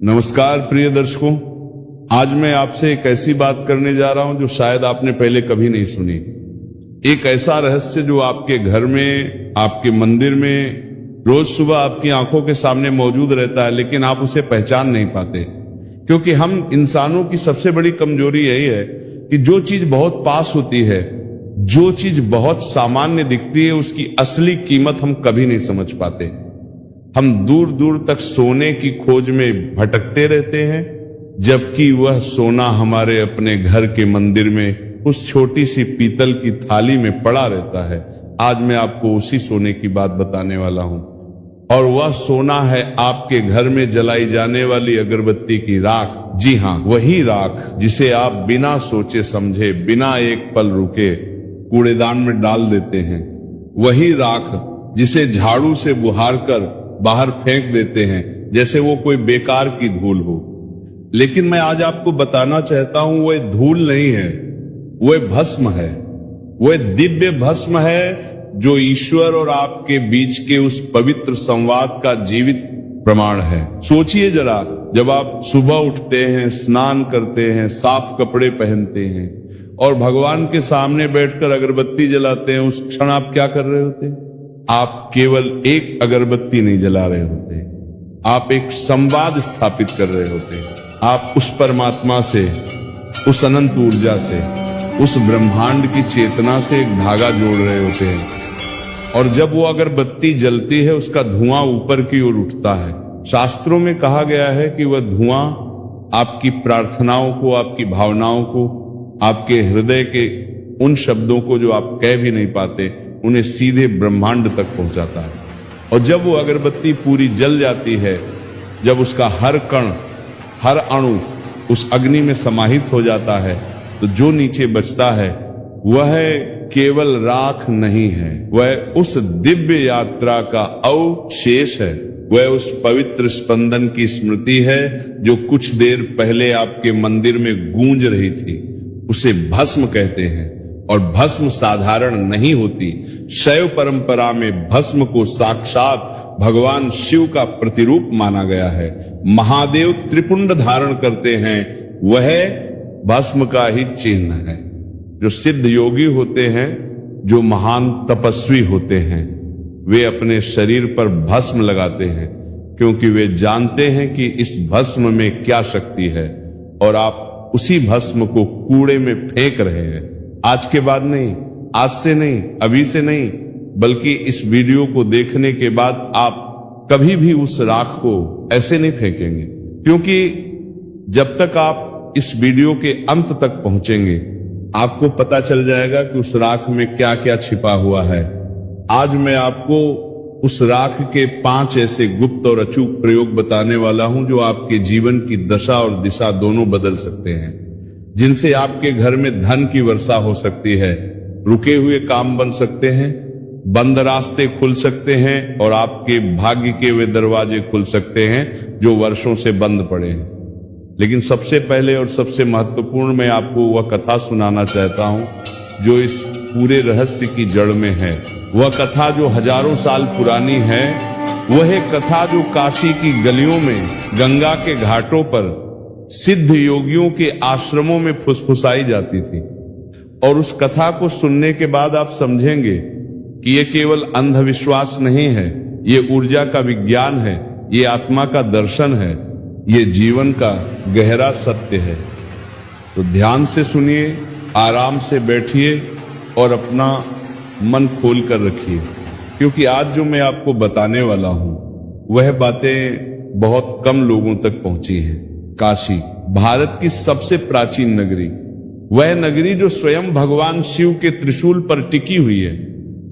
नमस्कार प्रिय दर्शकों, आज मैं आपसे एक ऐसी बात करने जा रहा हूं जो शायद आपने पहले कभी नहीं सुनी। एक ऐसा रहस्य जो आपके घर में, आपके मंदिर में रोज सुबह आपकी आंखों के सामने मौजूद रहता है, लेकिन आप उसे पहचान नहीं पाते। क्योंकि हम इंसानों की सबसे बड़ी कमजोरी यही है कि जो चीज बहुत पास होती है, जो चीज बहुत सामान्य दिखती है, उसकी असली कीमत हम कभी नहीं समझ पाते। हम दूर दूर तक सोने की खोज में भटकते रहते हैं, जबकि वह सोना हमारे अपने घर के मंदिर में उस छोटी सी पीतल की थाली में पड़ा रहता है। आज मैं आपको उसी सोने की बात बताने वाला हूं, और वह सोना है आपके घर में जलाई जाने वाली अगरबत्ती की राख। जी हां, वही राख जिसे आप बिना सोचे समझे, बिना एक पल रुके कूड़ेदान में डाल देते हैं। वही राख जिसे झाड़ू से बुहार कर बाहर फेंक देते हैं जैसे वो कोई बेकार की धूल हो। लेकिन मैं आज आपको बताना चाहता हूं, वह धूल नहीं है, वह भस्म है। वह दिव्य भस्म है जो ईश्वर और आपके बीच के उस पवित्र संवाद का जीवित प्रमाण है। सोचिए जरा, जब आप सुबह उठते हैं, स्नान करते हैं, साफ कपड़े पहनते हैं और भगवान के सामने बैठकर अगरबत्ती जलाते हैं, उस क्षण आप क्या कर रहे होते हैं? आप केवल एक अगरबत्ती नहीं जला रहे होते, आप एक संवाद स्थापित कर रहे होते हैं। आप उस परमात्मा से, उस अनंत ऊर्जा से, उस ब्रह्मांड की चेतना से एक धागा जोड़ रहे होते हैं। और जब वो अगरबत्ती जलती है, उसका धुआं ऊपर की ओर उठता है। शास्त्रों में कहा गया है कि वह धुआं आपकी प्रार्थनाओं को, आपकी भावनाओं को, आपके हृदय के उन शब्दों को जो आप कह भी नहीं पाते, उन्हें सीधे ब्रह्मांड तक पहुंचाता है। और जब वो अगरबत्ती पूरी जल जाती है, जब उसका हर कण, हर अणु उस अग्नि में समाहित हो जाता है, तो जो नीचे बचता है वह केवल राख नहीं है, वह उस दिव्य यात्रा का अवशेष है। वह उस पवित्र स्पंदन की स्मृति है जो कुछ देर पहले आपके मंदिर में गूंज रही थी। उसे भस्म कहते हैं, और भस्म साधारण नहीं होती। शैव परंपरा में भस्म को साक्षात भगवान शिव का प्रतिरूप माना गया है। महादेव त्रिपुंड धारण करते हैं, वह भस्म का ही चिन्ह है। जो सिद्ध योगी होते हैं, जो महान तपस्वी होते हैं, वे अपने शरीर पर भस्म लगाते हैं, क्योंकि वे जानते हैं कि इस भस्म में क्या शक्ति है, और आप उसी भस्म को कूड़े में फेंक रहे हैं। आज के बाद नहीं, आज से नहीं, अभी से नहीं, बल्कि इस वीडियो को देखने के बाद आप कभी भी उस राख को ऐसे नहीं फेंकेंगे। क्योंकि जब तक आप इस वीडियो के अंत तक पहुंचेंगे, आपको पता चल जाएगा कि उस राख में क्या क्या छिपा हुआ है। आज मैं आपको उस राख के 5 ऐसे गुप्त और अचूक प्रयोग बताने वाला हूं जो आपके जीवन की दशा और दिशा दोनों बदल सकते हैं, जिनसे आपके घर में धन की वर्षा हो सकती है, रुके हुए काम बन सकते हैं, बंद रास्ते खुल सकते हैं, और आपके भाग्य के वे दरवाजे खुल सकते हैं जो वर्षों से बंद पड़े हैं। लेकिन सबसे पहले और सबसे महत्वपूर्ण मैं आपको वह कथा सुनाना चाहता हूं जो इस पूरे रहस्य की जड़ में है। वह कथा जो हजारों साल पुरानी है, वह कथा जो काशी की गलियों में, गंगा के घाटों पर सिद्ध योगियों के आश्रमों में फुसफुसाई जाती थी। और उस कथा को सुनने के बाद आप समझेंगे कि यह केवल अंधविश्वास नहीं है, ये ऊर्जा का विज्ञान है, ये आत्मा का दर्शन है, ये जीवन का गहरा सत्य है। तो ध्यान से सुनिए, आराम से बैठिए और अपना मन खोल कर रखिए, क्योंकि आज जो मैं आपको बताने वाला हूं वह बातें बहुत कम लोगों तक पहुंची हैं। काशी, भारत की सबसे प्राचीन नगरी, वह नगरी जो स्वयं भगवान शिव के त्रिशूल पर टिकी हुई है,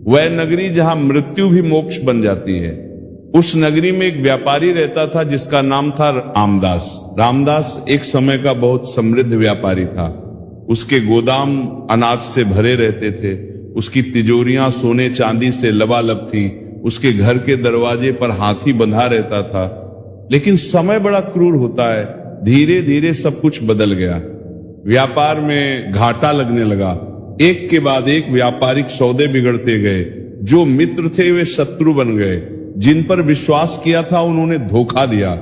वह नगरी जहां मृत्यु भी मोक्ष बन जाती है। उस नगरी में एक व्यापारी रहता था जिसका नाम था रामदास। रामदास एक समय का बहुत समृद्ध व्यापारी था। उसके गोदाम अनाज से भरे रहते थे, उसकी तिजोरियां सोने चांदी से लबालब थी, उसके घर के दरवाजे पर हाथी बंधा रहता था। लेकिन समय बड़ा क्रूर होता है, धीरे धीरे सब कुछ बदल गया। व्यापार में घाटा लगने लगा, एक के बाद एक व्यापारिक सौदे बिगड़ते गए। जो मित्र थे वे शत्रु बन गए, जिन पर विश्वास किया था उन्होंने धोखा दिया।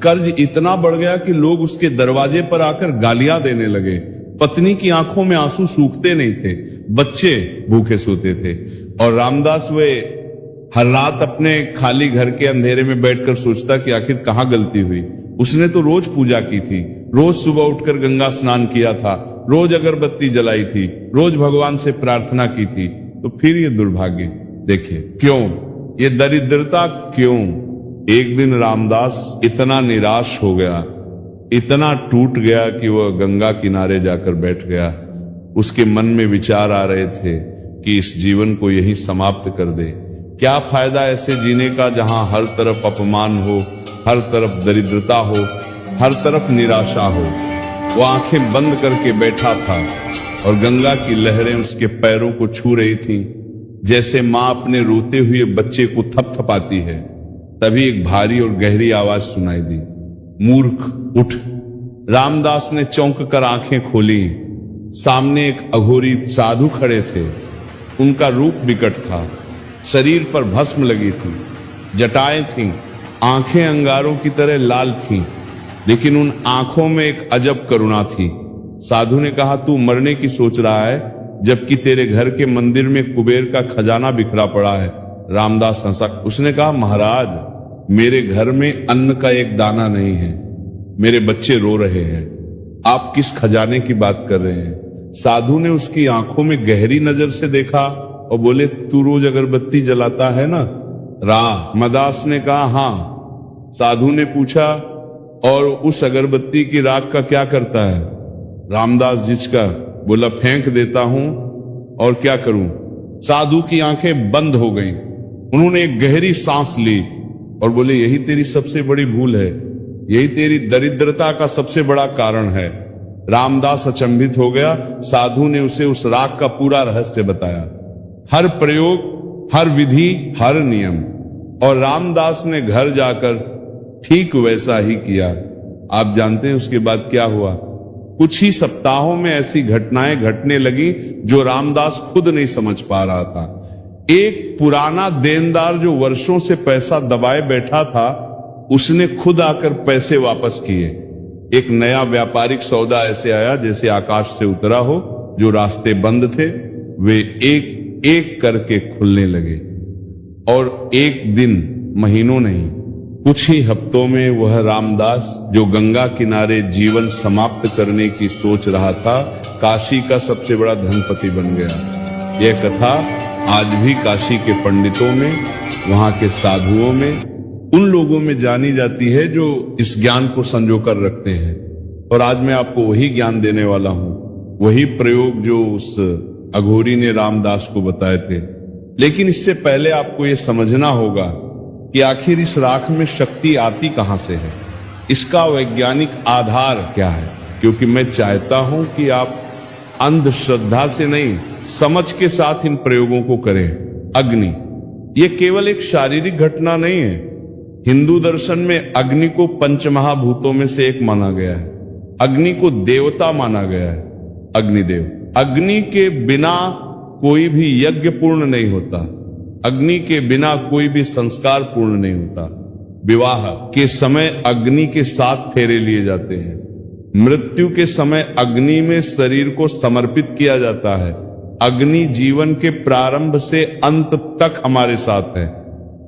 कर्ज इतना बढ़ गया कि लोग उसके दरवाजे पर आकर गालियां देने लगे। पत्नी की आंखों में आंसू सूखते नहीं थे, बच्चे भूखे सोते थे। और रामदास वे हर रात अपने खाली घर के अंधेरे में बैठकर सोचता कि आखिर कहां गलती हुई। उसने तो रोज पूजा की थी, रोज सुबह उठकर गंगा स्नान किया था, रोज अगरबत्ती जलाई थी, रोज भगवान से प्रार्थना की थी, तो फिर ये दुर्भाग्य। देखिए क्यों, ये दरिद्रता क्यों। एक दिन रामदास इतना निराश हो गया, इतना टूट गया कि वह गंगा किनारे जाकर बैठ गया। उसके मन में विचार आ रहे थे कि इस जीवन को यही समाप्त कर दे। क्या फायदा ऐसे जीने का जहां हर तरफ अपमान हो, हर तरफ दरिद्रता हो, हर तरफ निराशा हो। वो आंखें बंद करके बैठा था और गंगा की लहरें उसके पैरों को छू रही थीं, जैसे मां अपने रोते हुए बच्चे को थपथपाती है। तभी एक भारी और गहरी आवाज सुनाई दी, मूर्ख उठ। रामदास ने चौंक कर आंखें खोली। सामने एक अघोरी साधु खड़े थे। उनका रूप विकट था, शरीर पर भस्म लगी थी, जटाएं थीं, आंखें अंगारों की तरह लाल थीं, लेकिन उन आंखों में एक अजब करुणा थी। साधु ने कहा, तू मरने की सोच रहा है जबकि तेरे घर के मंदिर में कुबेर का खजाना बिखरा पड़ा है। रामदास हंसा। उसने कहा, महाराज, मेरे घर में अन्न का एक दाना नहीं है, मेरे बच्चे रो रहे हैं, आप किस खजाने की बात कर रहे हैं। साधु ने उसकी आंखों में गहरी नजर से देखा और बोले, तू रोज अगरबत्ती जलाता है ना। रामदास ने कहा, हां। साधु ने पूछा, और उस अगरबत्ती की राख का क्या करता है। रामदास झिझका, बोला, फेंक देता हूं, और क्या करूं। साधु की आंखें बंद हो गईं। उन्होंने एक गहरी सांस ली और बोले, यही तेरी सबसे बड़ी भूल है, यही तेरी दरिद्रता का सबसे बड़ा कारण है। रामदास अचंभित हो गया। साधु ने उसे उस राख का पूरा रहस्य बताया, हर प्रयोग, हर विधि, हर नियम। और रामदास ने घर जाकर ठीक वैसा ही किया। आप जानते हैं उसके बाद क्या हुआ। कुछ ही सप्ताहों में ऐसी घटनाएं घटने लगी जो रामदास खुद नहीं समझ पा रहा था। एक पुराना देनदार जो वर्षों से पैसा दबाए बैठा था, उसने खुद आकर पैसे वापस किए। एक नया व्यापारिक सौदा ऐसे आया जैसे आकाश से उतरा हो। जो रास्ते बंद थे वे एक एक करके खुलने लगे, और एक दिन, महीनों नहीं, कुछ ही हफ्तों में वह रामदास जो गंगा किनारे जीवन समाप्त करने की सोच रहा था, काशी का सबसे बड़ा धनपति बन गया। यह कथा आज भी काशी के पंडितों में, वहां के साधुओं में, उन लोगों में जानी जाती है जो इस ज्ञान को संजोकर रखते हैं। और आज मैं आपको वही ज्ञान देने वाला हूं, वही प्रयोग जो उस अघोरी ने रामदास को बताए थे। लेकिन इससे पहले आपको यह समझना होगा कि आखिर इस राख में शक्ति आती कहां से है, इसका वैज्ञानिक आधार क्या है। क्योंकि मैं चाहता हूं कि आप अंधश्रद्धा से नहीं, समझ के साथ इन प्रयोगों को करें। अग्नि, यह केवल एक शारीरिक घटना नहीं है। हिंदू दर्शन में अग्नि को पंचमहाभूतों में से एक माना गया है। अग्नि को देवता माना गया है, अग्निदेव। अग्नि के बिना कोई भी यज्ञ पूर्ण नहीं होता, अग्नि के बिना कोई भी संस्कार पूर्ण नहीं होता। विवाह के समय अग्नि के 7 फेरे लिए जाते हैं। मृत्यु के समय अग्नि में शरीर को समर्पित किया जाता है। अग्नि जीवन के प्रारंभ से अंत तक हमारे साथ है।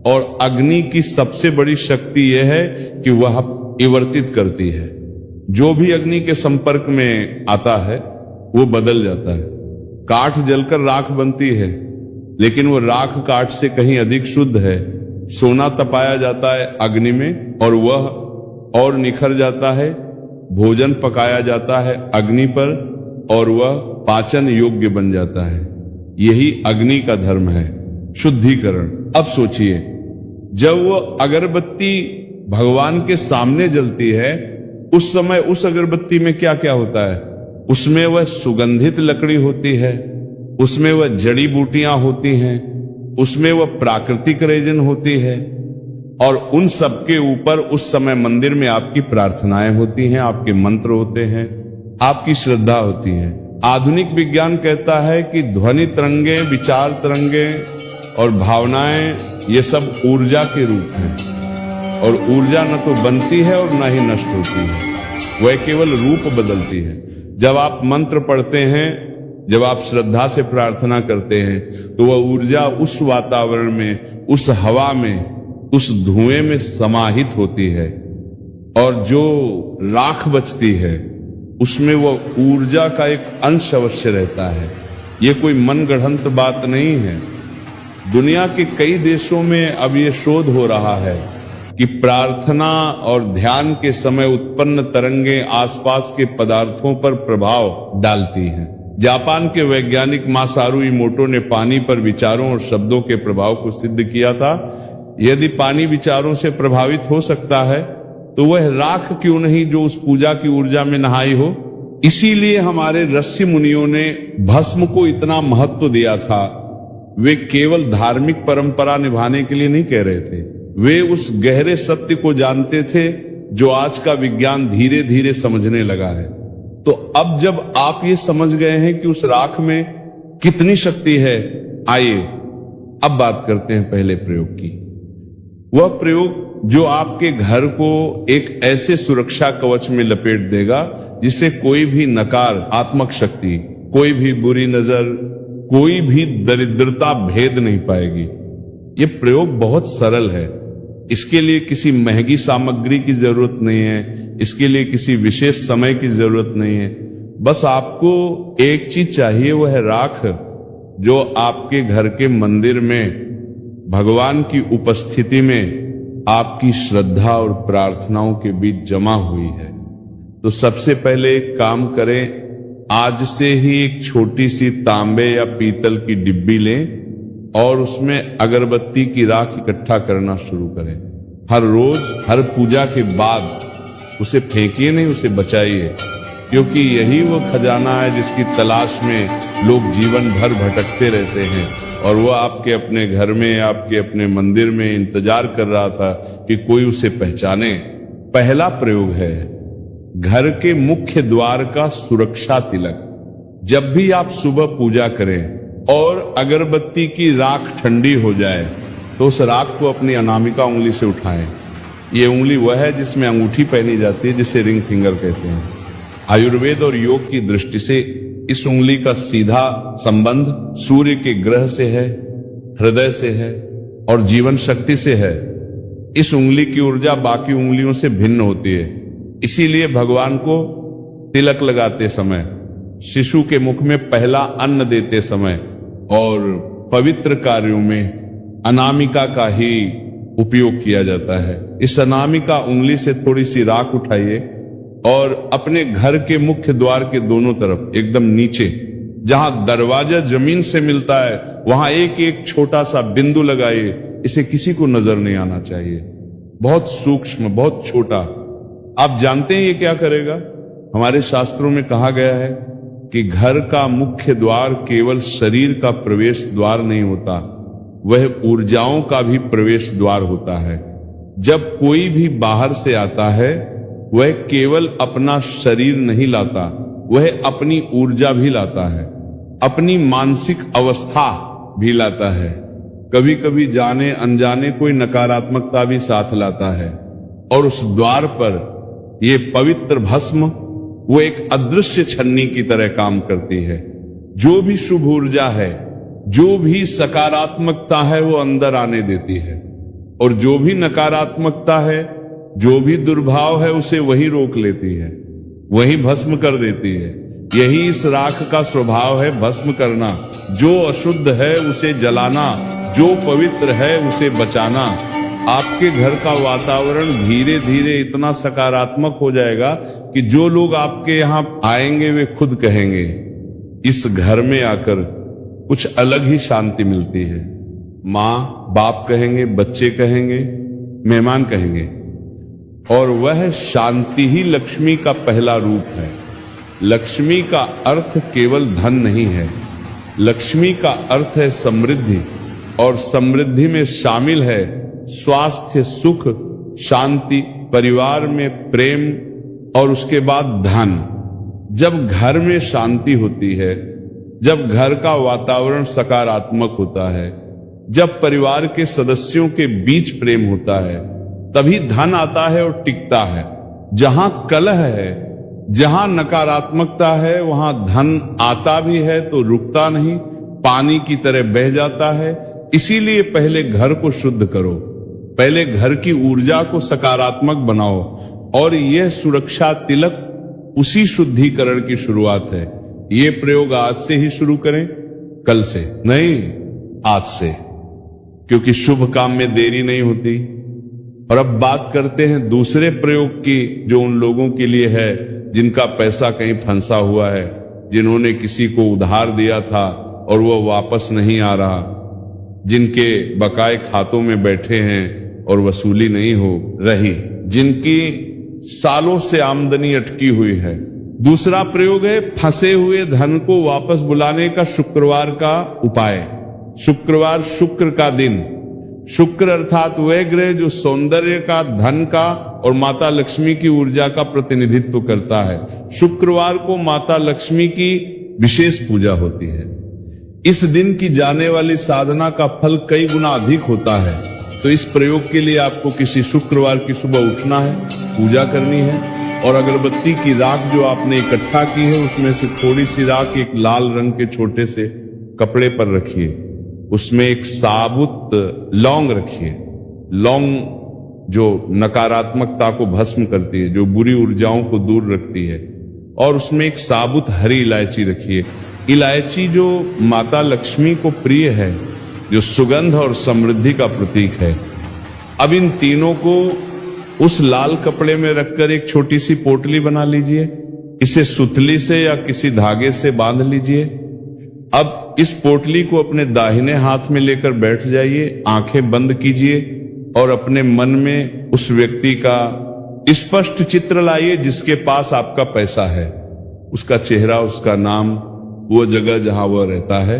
और अग्नि की सबसे बड़ी शक्ति यह है कि वह परिवर्तित करती है। जो भी अग्नि के संपर्क में आता है वो बदल जाता है। काठ जलकर राख बनती है, लेकिन वो राख काठ से कहीं अधिक शुद्ध है। सोना तपाया जाता है अग्नि में और वह और निखर जाता है। भोजन पकाया जाता है अग्नि पर और वह पाचन योग्य बन जाता है। यही अग्नि का धर्म है, शुद्धिकरण। अब सोचिए, जब वो अगरबत्ती भगवान के सामने जलती है, उस समय उस अगरबत्ती में क्या क्या होता है। उसमें वह सुगंधित लकड़ी होती है, उसमें वह जड़ी बूटियां होती हैं, उसमें वह प्राकृतिक रेजन होती है, और उन सब के ऊपर उस समय मंदिर में आपकी प्रार्थनाएं होती हैं, आपके मंत्र होते हैं, आपकी श्रद्धा होती है। आधुनिक विज्ञान कहता है कि ध्वनि तरंगे, विचार तरंगे और भावनाएं, ये सब ऊर्जा के रूप हैं। और ऊर्जा न तो बनती है और न ही नष्ट होती है, वह केवल रूप बदलती है। जब आप मंत्र पढ़ते हैं, जब आप श्रद्धा से प्रार्थना करते हैं, तो वह ऊर्जा उस वातावरण में, उस हवा में, उस धुएं में समाहित होती है, और जो राख बचती है उसमें वह ऊर्जा का एक अंश अवश्य रहता है। ये कोई मनगढ़ंत बात नहीं है। दुनिया के कई देशों में अब ये शोध हो रहा है कि प्रार्थना और ध्यान के समय उत्पन्न तरंगें आसपास के पदार्थों पर प्रभाव डालती हैं। जापान के वैज्ञानिक मासारू इमोटो ने पानी पर विचारों और शब्दों के प्रभाव को सिद्ध किया था। यदि पानी विचारों से प्रभावित हो सकता है तो वह राख क्यों नहीं जो उस पूजा की ऊर्जा में नहाई हो। इसीलिए हमारे ऋषि मुनियों ने भस्म को इतना महत्व दिया था। वे केवल धार्मिक परंपरा निभाने के लिए नहीं कह रहे थे, वे उस गहरे सत्य को जानते थे जो आज का विज्ञान धीरे धीरे समझने लगा है। तो अब जब आप ये समझ गए हैं कि उस राख में कितनी शक्ति है, आइए अब बात करते हैं पहले प्रयोग की। वह प्रयोग जो आपके घर को एक ऐसे सुरक्षा कवच में लपेट देगा जिसे कोई भी नकारात्मक शक्ति, कोई भी बुरी नजर, कोई भी दरिद्रता भेद नहीं पाएगी। ये प्रयोग बहुत सरल है। इसके लिए किसी महंगी सामग्री की जरूरत नहीं है, इसके लिए किसी विशेष समय की जरूरत नहीं है। बस आपको एक चीज चाहिए, वह है राख, जो आपके घर के मंदिर में भगवान की उपस्थिति में आपकी श्रद्धा और प्रार्थनाओं के बीच जमा हुई है। तो सबसे पहले एक काम करें, आज से ही एक छोटी सी तांबे या पीतल की डिब्बी लें और उसमें अगरबत्ती की राख इकट्ठा करना शुरू करें। हर रोज, हर पूजा के बाद उसे फेंकिए नहीं, उसे बचाइए, क्योंकि यही वो खजाना है जिसकी तलाश में लोग जीवन भर भटकते रहते हैं, और वह आपके अपने घर में, आपके अपने मंदिर में इंतजार कर रहा था कि कोई उसे पहचाने। पहला प्रयोग है घर के मुख्य द्वार का सुरक्षा तिलक। जब भी आप सुबह पूजा करें और अगरबत्ती की राख ठंडी हो जाए तो उस राख को अपनी अनामिका उंगली से उठाएं। ये उंगली वह है जिसमें अंगूठी पहनी जाती है, जिसे रिंग फिंगर कहते हैं। आयुर्वेद और योग की दृष्टि से इस उंगली का सीधा संबंध सूर्य के ग्रह से है, हृदय से है और जीवन शक्ति से है। इस उंगली की ऊर्जा बाकी उंगलियों से भिन्न होती है। इसीलिए भगवान को तिलक लगाते समय, शिशु के मुख में पहला अन्न देते समय और पवित्र कार्यों में अनामिका का ही उपयोग किया जाता है। इस अनामिका उंगली से थोड़ी सी राख उठाइए और अपने घर के मुख्य द्वार के दोनों तरफ, एकदम नीचे जहां दरवाजा जमीन से मिलता है, वहां एक एक छोटा सा बिंदु लगाइए। इसे किसी को नजर नहीं आना चाहिए, बहुत सूक्ष्म, बहुत छोटा। आप जानते हैं ये क्या करेगा? हमारे शास्त्रों में कहा गया है कि घर का मुख्य द्वार केवल शरीर का प्रवेश द्वार नहीं होता, वह ऊर्जाओं का भी प्रवेश द्वार होता है। जब कोई भी बाहर से आता है वह केवल अपना शरीर नहीं लाता, वह अपनी ऊर्जा भी लाता है, अपनी मानसिक अवस्था भी लाता है। कभी कभी जाने अनजाने कोई नकारात्मकता भी साथ लाता है, और उस द्वार पर ये पवित्र भस्म वो एक अदृश्य छन्नी की तरह काम करती है। जो भी शुभ ऊर्जा है, जो भी सकारात्मकता है, वो अंदर आने देती है, और जो भी नकारात्मकता है, जो भी दुर्भाव है, उसे वही रोक लेती है, वही भस्म कर देती है। यही इस राख का स्वभाव है, भस्म करना। जो अशुद्ध है उसे जलाना, जो पवित्र है उसे बचाना। आपके घर का वातावरण धीरे धीरे इतना सकारात्मक हो जाएगा कि जो लोग आपके यहाँ आएंगे वे खुद कहेंगे, इस घर में आकर कुछ अलग ही शांति मिलती है। माँ बाप कहेंगे, बच्चे कहेंगे, मेहमान कहेंगे। और वह शांति ही लक्ष्मी का पहला रूप है। लक्ष्मी का अर्थ केवल धन नहीं है, लक्ष्मी का अर्थ है समृद्धि, और समृद्धि में शामिल है स्वास्थ्य, सुख, शांति, परिवार में प्रेम और उसके बाद धन। जब घर में शांति होती है, जब घर का वातावरण सकारात्मक होता है, जब परिवार के सदस्यों के बीच प्रेम होता है, तभी धन आता है और टिकता है। जहां कलह है, जहां नकारात्मकता है, वहां धन आता भी है तो रुकता नहीं, पानी की तरह बह जाता है। इसीलिए पहले घर को शुद्ध करो, पहले घर की ऊर्जा को सकारात्मक बनाओ, और यह सुरक्षा तिलक उसी शुद्धिकरण की शुरुआत है। ये प्रयोग आज से ही शुरू करें, कल से नहीं, आज से, क्योंकि शुभ काम में देरी नहीं होती। और अब बात करते हैं दूसरे प्रयोग की, जो उन लोगों के लिए है जिनका पैसा कहीं फंसा हुआ है, जिन्होंने किसी को उधार दिया था और वह वापस नहीं आ रहा, जिनके बकाए खातों में बैठे हैं और वसूली नहीं हो रही, जिनकी सालों से आमदनी अटकी हुई है। दूसरा प्रयोग है फंसे हुए धन को वापस बुलाने का शुक्रवार का उपाय। शुक्रवार शुक्र का दिन, शुक्र अर्थात वह ग्रह जो सौंदर्य का, धन का और माता लक्ष्मी की ऊर्जा का प्रतिनिधित्व करता है। शुक्रवार को माता लक्ष्मी की विशेष पूजा होती है। इस दिन की जाने वाली साधना का फल कई गुना अधिक होता है। तो इस प्रयोग के लिए आपको किसी शुक्रवार की सुबह उठना है, पूजा करनी है, और अगरबत्ती की राख जो आपने इकट्ठा की है उसमें से थोड़ी सी राख एक लाल रंग के छोटे से कपड़े पर रखिए, उसमें एक साबुत लौंग रखिए। लौंग जो नकारात्मकता को भस्म करती है, जो बुरी ऊर्जाओं को दूर रखती है, और उसमें एक साबुत हरी इलायची रखिए। इलायची जो माता लक्ष्मी को प्रिय है, जो सुगंध और समृद्धि का प्रतीक है। अब इन तीनों को उस लाल कपड़े में रखकर एक छोटी सी पोटली बना लीजिए। इसे सुतली से या किसी धागे से बांध लीजिए। अब इस पोटली को अपने दाहिने हाथ में लेकर बैठ जाइए, आंखें बंद कीजिए और अपने मन में उस व्यक्ति का स्पष्ट चित्र लाइए जिसके पास आपका पैसा है, उसका चेहरा, उसका नाम, वो जगह जहां वह रहता है,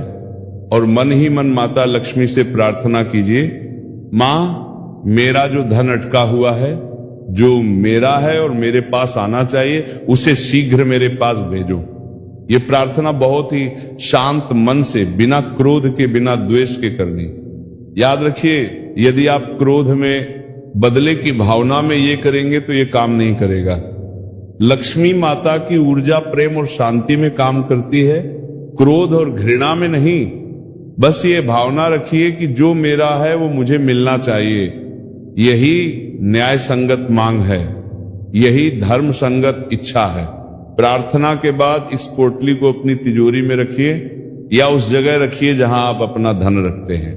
और मन ही मन माता लक्ष्मी से प्रार्थना कीजिए, मां, मेरा जो धन अटका हुआ है, जो मेरा है और मेरे पास आना चाहिए, उसे शीघ्र मेरे पास भेजो। ये प्रार्थना बहुत ही शांत मन से, बिना क्रोध के, बिना द्वेष के करनी। याद रखिए, यदि आप क्रोध में, बदले की भावना में ये करेंगे तो ये काम नहीं करेगा। लक्ष्मी माता की ऊर्जा प्रेम और शांति में काम करती है, क्रोध और घृणा में नहीं। बस ये भावना रखिए कि जो मेरा है वो मुझे मिलना चाहिए। यही न्याय संगत मांग है, यही धर्म संगत इच्छा है। प्रार्थना के बाद इस पोटली को अपनी तिजोरी में रखिए या उस जगह रखिए जहां आप अपना धन रखते हैं,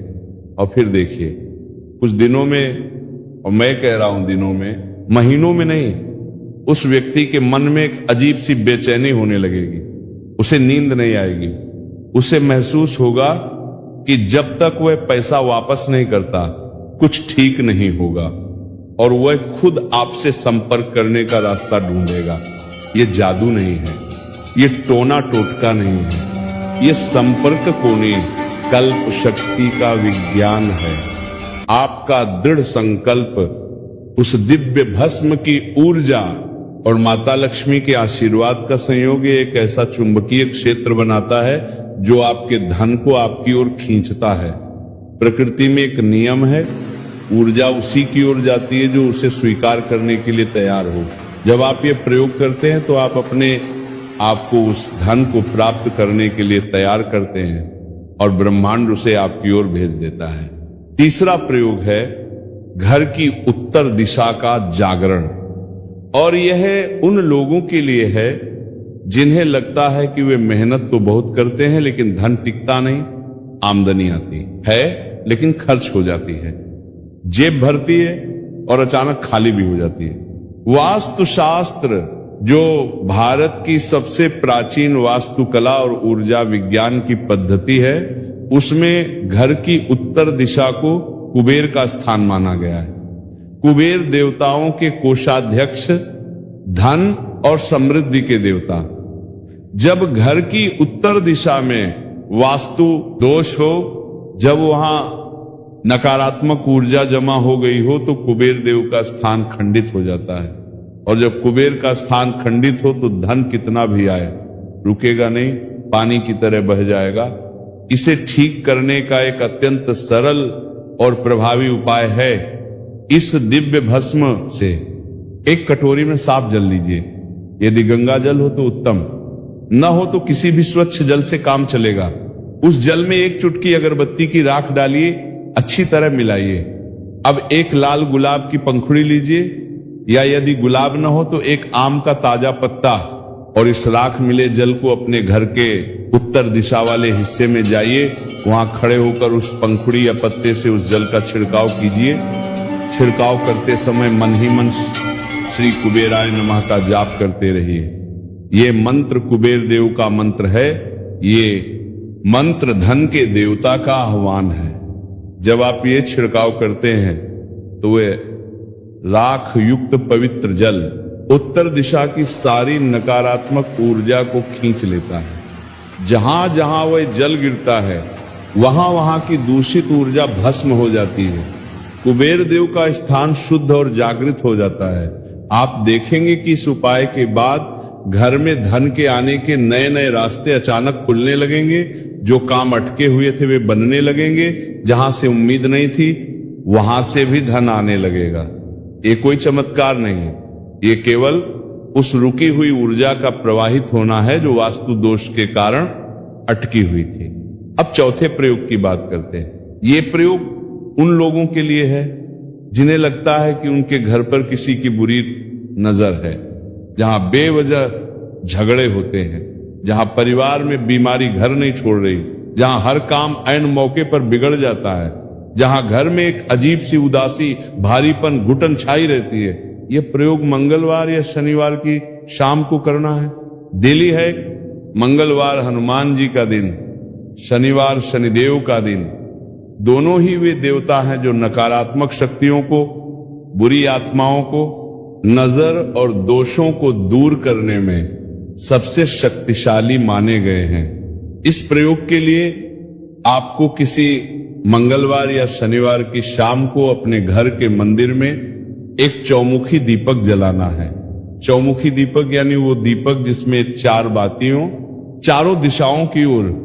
और फिर देखिए कुछ दिनों में, और मैं कह रहा हूं दिनों में, महीनों में नहीं, उस व्यक्ति के मन में एक अजीब सी बेचैनी होने लगेगी। उसे नींद नहीं आएगी। उसे महसूस होगा कि जब तक वह पैसा वापस नहीं करता कुछ ठीक नहीं होगा, और वह खुद आपसे संपर्क करने का रास्ता ढूंढेगा। ये जादू नहीं है, ये टोना टोटका नहीं है, ये संपर्क कोने कल्प शक्ति का विज्ञान है। आपका दृढ़ संकल्प, उस दिव्य भस्म की ऊर्जा और माता लक्ष्मी के आशीर्वाद का संयोग एक ऐसा चुंबकीय क्षेत्र बनाता है जो आपके धन को आपकी ओर खींचता है। प्रकृति में एक नियम है, ऊर्जा उसी की ओर जाती है जो उसे स्वीकार करने के लिए तैयार हो। जब आप ये प्रयोग करते हैं तो आप अपने आप को उस धन को प्राप्त करने के लिए तैयार करते हैं और ब्रह्मांड उसे आपकी ओर भेज देता है। तीसरा प्रयोग है घर की उत्तर दिशा का जागरण, और यह उन लोगों के लिए है जिन्हें लगता है कि वे मेहनत तो बहुत करते हैं लेकिन धन टिकता नहीं, आमदनी आती है लेकिन खर्च हो जाती है, जेब भरती है और अचानक खाली भी हो जाती है। वास्तुशास्त्र, जो भारत की सबसे प्राचीन वास्तुकला और ऊर्जा विज्ञान की पद्धति है, उसमें घर की उत्तर दिशा को कुबेर का स्थान माना गया है। कुबेर देवताओं के कोषाध्यक्ष, धन और समृद्धि के देवता। जब घर की उत्तर दिशा में वास्तु दोष हो, जब वहां नकारात्मक ऊर्जा जमा हो गई हो, तो कुबेर देव का स्थान खंडित हो जाता है। और जब कुबेर का स्थान खंडित हो तो धन कितना भी आए रुकेगा नहीं, पानी की तरह बह जाएगा। इसे ठीक करने का एक अत्यंत सरल और प्रभावी उपाय है इस दिव्य भस्म से एक कटोरी में साफ जल लीजिए। यदि गंगा जल हो तो उत्तम, न हो तो किसी भी स्वच्छ जल से काम चलेगा। उस जल में एक चुटकी अगरबत्ती की राख डालिए, अच्छी तरह मिलाइए। अब एक लाल गुलाब की पंखुड़ी लीजिए, या यदि गुलाब न हो तो एक आम का ताजा पत्ता, और इस राख मिले जल को अपने घर के उत्तर दिशा वाले हिस्से में जाइए। वहां खड़े होकर उस पंखुड़ी या पत्ते से उस जल का छिड़काव कीजिए। छिड़काव करते समय मन ही मन श्री कुबेराय नमः का जाप करते रहिए। ये मंत्र कुबेर देव का मंत्र है। ये मंत्र धन के देवता का आह्वान है। जब आप ये छिड़काव करते हैं तो वे राख युक्त पवित्र जल उत्तर दिशा की सारी नकारात्मक ऊर्जा को खींच लेता है। जहां जहां वह जल गिरता है वहां वहां की दूषित ऊर्जा भस्म हो जाती है। कुबेर देव का स्थान शुद्ध और जागृत हो जाता है। आप देखेंगे कि इस उपाय के बाद घर में धन के आने के नए नए रास्ते अचानक खुलने लगेंगे। जो काम अटके हुए थे वे बनने लगेंगे। जहां से उम्मीद नहीं थी वहां से भी धन आने लगेगा। ये कोई चमत्कार नहीं है, ये केवल उस रुकी हुई ऊर्जा का प्रवाहित होना है जो वास्तु दोष के कारण अटकी हुई थी। अब चौथे प्रयोग की बात करते हैं। ये प्रयोग उन लोगों के लिए है जिन्हें लगता है कि उनके घर पर किसी की बुरी नजर है, जहां बेवजह झगड़े होते हैं, जहां परिवार में बीमारी घर नहीं छोड़ रही, जहां हर काम ऐन मौके पर बिगड़ जाता है, जहां घर में एक अजीब सी उदासी, भारीपन, घुटन छाई रहती है। यह प्रयोग मंगलवार या शनिवार की शाम को करना है। दिल्ली है मंगलवार हनुमान जी का दिन, शनिवार शनिदेव का दिन। दोनों ही वे देवता हैं जो नकारात्मक शक्तियों को, बुरी आत्माओं को, नजर और दोषों को दूर करने में सबसे शक्तिशाली माने गए हैं। इस प्रयोग के लिए आपको किसी मंगलवार या शनिवार की शाम को अपने घर के मंदिर में एक चौमुखी दीपक जलाना है। चौमुखी दीपक यानी वो दीपक जिसमें 4 बातियों चारों दिशाओं की ओर,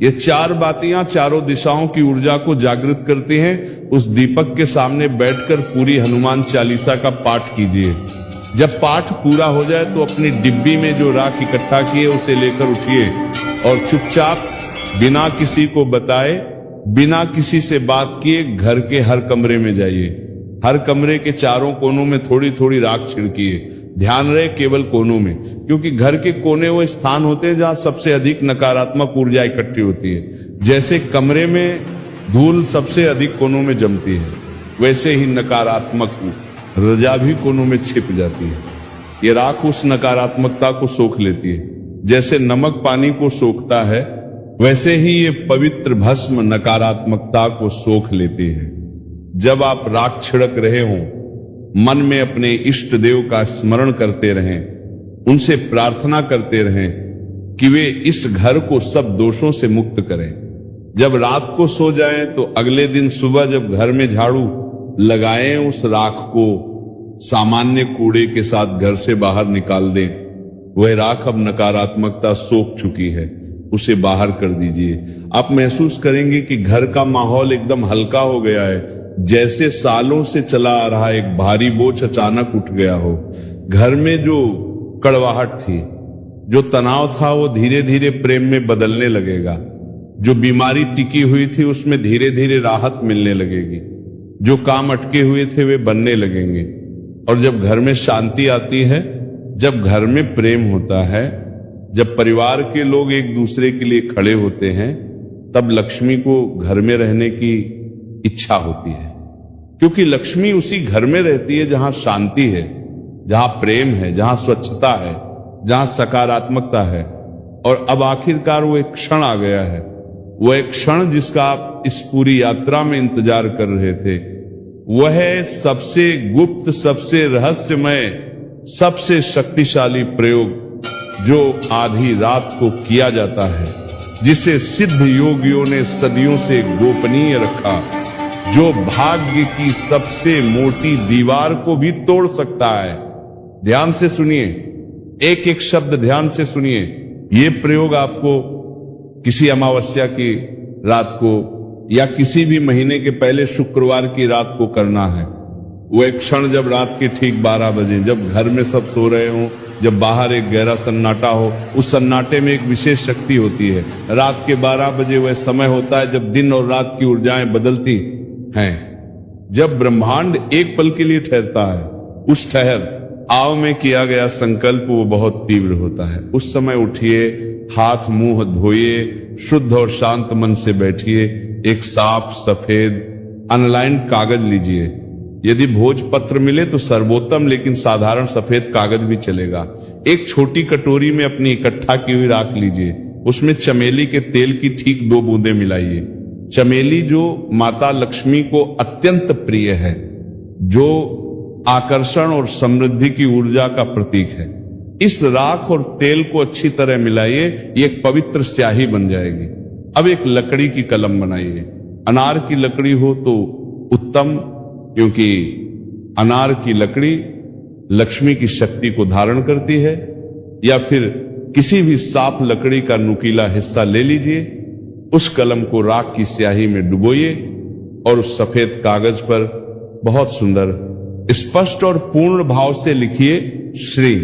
ये 4 बातियां चारों दिशाओं की ऊर्जा को जागृत करती हैं। उस दीपक के सामने बैठकर पूरी हनुमान चालीसा का पाठ कीजिए। जब पाठ पूरा हो जाए तो अपनी डिब्बी में जो राख इकट्ठा किए उसे लेकर उठिए और चुपचाप बिना किसी को बताए, बिना किसी से बात किए घर के हर कमरे में जाइए। हर कमरे के चारों कोनों में थोड़ी थोड़ी राख छिड़किए। ध्यान रहे केवल कोनों में, क्योंकि घर के कोने वो स्थान होते हैं जहां सबसे अधिक नकारात्मक ऊर्जा इकट्ठी होती है। जैसे कमरे में धूल सबसे अधिक कोनों में जमती है, वैसे ही नकारात्मक रजा भी कोनों में छिप जाती है। ये राख उस नकारात्मकता को सोख लेती है। जैसे नमक पानी को सोखता है, वैसे ही ये पवित्र भस्म नकारात्मकता को सोख लेती है। जब आप राख छिड़क रहे हों, मन में अपने इष्ट देव का स्मरण करते रहें, उनसे प्रार्थना करते रहें कि वे इस घर को सब दोषों से मुक्त करें। जब रात को सो जाएं तो अगले दिन सुबह जब घर में झाड़ू लगाएं, उस राख को सामान्य कूड़े के साथ घर से बाहर निकाल दें। वह राख अब नकारात्मकता सोख चुकी है, उसे बाहर कर दीजिए। आप महसूस करेंगे कि घर का माहौल एकदम हल्का हो गया है, जैसे सालों से चला आ रहा एक भारी बोझ अचानक उठ गया हो। घर में जो कड़वाहट थी, जो तनाव था, वो धीरे धीरे प्रेम में बदलने लगेगा। जो बीमारी टिकी हुई थी उसमें धीरे धीरे राहत मिलने लगेगी। जो काम अटके हुए थे वे बनने लगेंगे। और जब घर में शांति आती है, जब घर में प्रेम होता है, जब परिवार के लोग एक दूसरे के लिए खड़े होते हैं, तब लक्ष्मी को घर में रहने की इच्छा होती है। क्योंकि लक्ष्मी उसी घर में रहती है जहां शांति है, जहां प्रेम है, जहां स्वच्छता है, जहां सकारात्मकता है। और अब आखिरकार वो एक क्षण आ गया है, वो एक क्षण जिसका आप इस पूरी यात्रा में इंतजार कर रहे थे। वह सबसे गुप्त, सबसे रहस्यमय, सबसे शक्तिशाली प्रयोग जो आधी रात को किया जाता है, जिसे सिद्ध योगियों ने सदियों से गोपनीय रखा, जो भाग्य की सबसे मोटी दीवार को भी तोड़ सकता है। ध्यान से सुनिए, एक एक शब्द ध्यान से सुनिए। ये प्रयोग आपको किसी अमावस्या की रात को या किसी भी महीने के पहले शुक्रवार की रात को करना है। वो एक क्षण जब रात के ठीक 12 बजे, जब घर में सब सो रहे हों, जब बाहर एक गहरा सन्नाटा हो, उस सन्नाटे में एक विशेष शक्ति होती है। रात के 12 बजे वह समय होता है जब दिन और रात की ऊर्जाएं बदलती हैं, जब ब्रह्मांड एक पल के लिए ठहरता है। उस ठहर आव में किया गया संकल्प वो बहुत तीव्र होता है। उस समय उठिए, हाथ मुंह धोइए, शुद्ध और शांत मन से बैठिए, एक साफ सफेद अनलाइन कागज लीजिए। यदि भोजपत्र मिले तो सर्वोत्तम, लेकिन साधारण सफेद कागज भी चलेगा। एक छोटी कटोरी में अपनी इकट्ठा की हुई राख लीजिए, उसमें चमेली के तेल की ठीक 2 बूंदें मिलाइए। चमेली जो माता लक्ष्मी को अत्यंत प्रिय है, जो आकर्षण और समृद्धि की ऊर्जा का प्रतीक है, इस राख और तेल को अच्छी तरह मिलाइए, ये एक पवित्र स्याही बन जाएगी। अब एक लकड़ी की कलम बनाइए। अनार की लकड़ी हो तो उत्तम, क्योंकि अनार की लकड़ी लक्ष्मी की शक्ति को धारण करती है। या फिर किसी भी साफ लकड़ी का नुकीला हिस्सा ले लीजिए, उस कलम को राख की स्याही में डुबोइए और उस सफेद कागज पर बहुत सुंदर स्पष्ट और पूर्ण भाव से लिखिए श्री।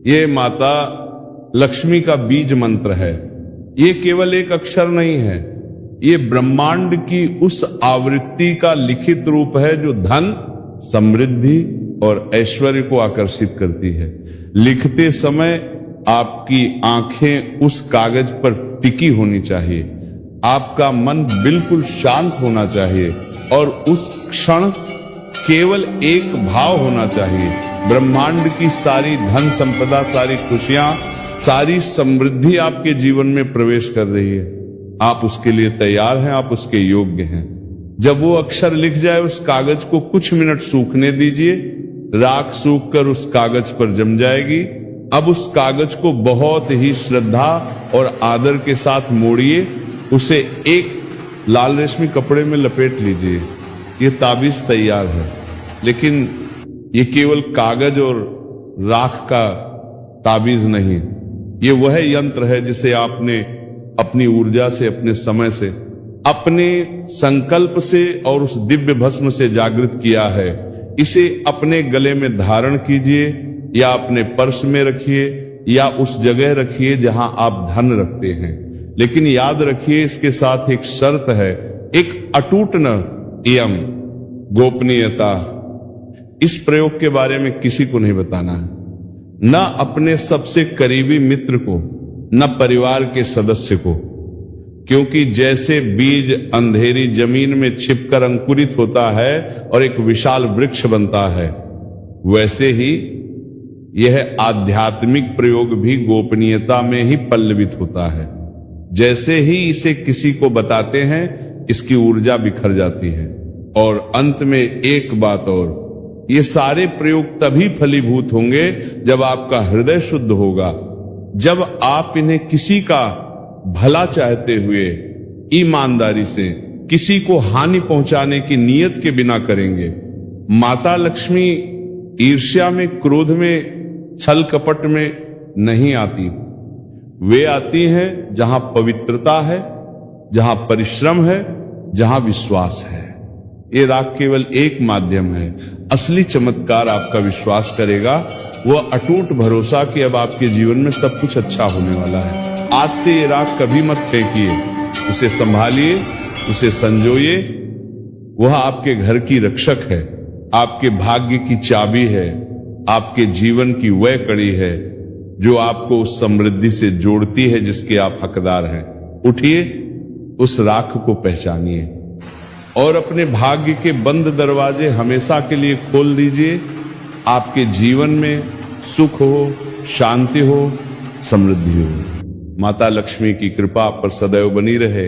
ये माता लक्ष्मी का बीज मंत्र है। ये केवल एक अक्षर नहीं है, ये ब्रह्मांड की उस आवृत्ति का लिखित रूप है जो धन, समृद्धि और ऐश्वर्य को आकर्षित करती है। लिखते समय आपकी आंखें उस कागज पर टिकी होनी चाहिए, आपका मन बिल्कुल शांत होना चाहिए और उस क्षण केवल एक भाव होना चाहिए, ब्रह्मांड की सारी धन संपदा, सारी खुशियां, सारी समृद्धि आपके जीवन में प्रवेश कर रही है। आप उसके लिए तैयार हैं, आप उसके योग्य हैं। जब वो अक्षर लिख जाए, उस कागज को कुछ मिनट सूखने दीजिए। राख सूखकर उस कागज पर जम जाएगी। अब उस कागज को बहुत ही श्रद्धा और आदर के साथ मोड़िए, उसे एक लाल रेशमी कपड़े में लपेट लीजिए। ये ताबीज तैयार है, लेकिन ये केवल कागज और राख का ताबीज नहीं, ये वह यंत्र है जिसे आपने अपनी ऊर्जा से, अपने समय से, अपने संकल्प से और उस दिव्य भस्म से जागृत किया है। इसे अपने गले में धारण कीजिए या अपने पर्स में रखिए या उस जगह रखिए जहां आप धन रखते हैं। लेकिन याद रखिए, इसके साथ एक शर्त है, एक अटूट नियम, गोपनीयता। इस प्रयोग के बारे में किसी को नहीं बताना है, न अपने सबसे करीबी मित्र को, न परिवार के सदस्य को, क्योंकि जैसे बीज अंधेरी जमीन में छिपकर अंकुरित होता है और एक विशाल वृक्ष बनता है, वैसे ही यह आध्यात्मिक प्रयोग भी गोपनीयता में ही पल्लवित होता है। जैसे ही इसे किसी को बताते हैं, इसकी ऊर्जा बिखर जाती है। और अंत में एक बात और, ये सारे प्रयोग तभी फलीभूत होंगे जब आपका हृदय शुद्ध होगा, जब आप इन्हें किसी का भला चाहते हुए ईमानदारी से, किसी को हानि पहुंचाने की नीयत के बिना करेंगे। माता लक्ष्मी ईर्ष्या में, क्रोध में, छल कपट में नहीं आती। वे आती हैं जहां पवित्रता है, जहां परिश्रम है, जहां विश्वास है। ये राख केवल एक माध्यम है। असली चमत्कार आपका विश्वास करेगा, वह अटूट भरोसा कि अब आपके जीवन में सब कुछ अच्छा होने वाला है। आज से ये राख कभी मत फेंकिए, उसे संभालिए, उसे संजोइए। वह आपके घर की रक्षक है, आपके भाग्य की चाबी है, आपके जीवन की वह कड़ी है जो आपको उस समृद्धि से जोड़ती है जिसके आप हकदार हैं। उठिए, उस राख को पहचानिए और अपने भाग्य के बंद दरवाजे हमेशा के लिए खोल दीजिए। आपके जीवन में सुख हो, शांति हो, समृद्धि हो। माता लक्ष्मी की कृपा आप पर सदैव बनी रहे।